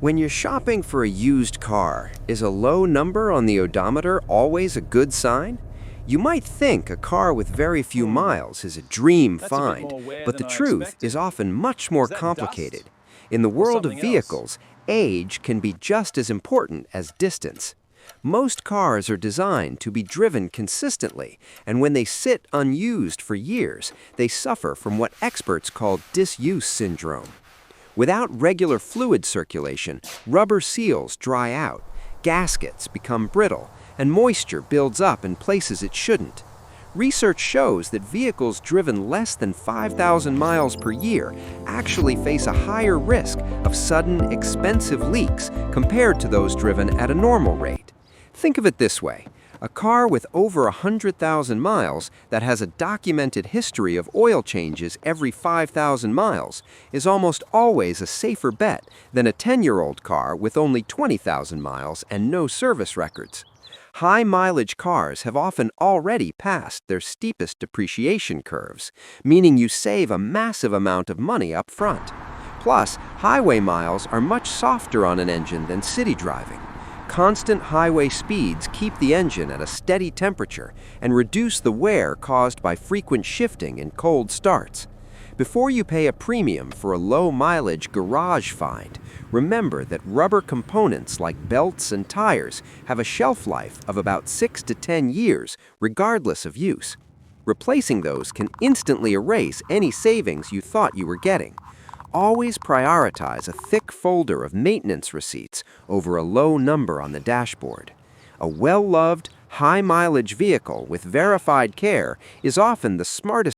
When you're shopping for a used car, is a low number on the odometer always a good sign? You might think a car with very few miles is a dream That's a bit find, more wear but than the I truth is expected. often much more Is that complicated. dust In the or world of something else? vehicles, age can be just as important as distance. Most cars are designed to be driven consistently, and when they sit unused for years, they suffer from what experts call disuse syndrome. Without regular fluid circulation, rubber seals dry out, gaskets become brittle, and moisture builds up in places it shouldn't. Research shows that vehicles driven less than 5,000 miles per year actually face a higher risk of sudden, expensive leaks compared to those driven at a normal rate. Think of it this way. A car with over 100,000 miles that has a documented history of oil changes every 5,000 miles is almost always a safer bet than a 10-year-old car with only 20,000 miles and no service records. High-mileage cars have often already passed their steepest depreciation curves, meaning you save a massive amount of money up front. Plus, highway miles are much softer on an engine than city driving. Constant highway speeds keep the engine at a steady temperature and reduce the wear caused by frequent shifting and cold starts. Before you pay a premium for a low-mileage garage find, remember that rubber components like belts and tires have a shelf life of about 6 to 10 years, regardless of use. Replacing those can instantly erase any savings you thought you were getting. Always prioritize a thick folder of maintenance receipts over a low number on the dashboard. A well-loved, high-mileage vehicle with verified care is often the smartest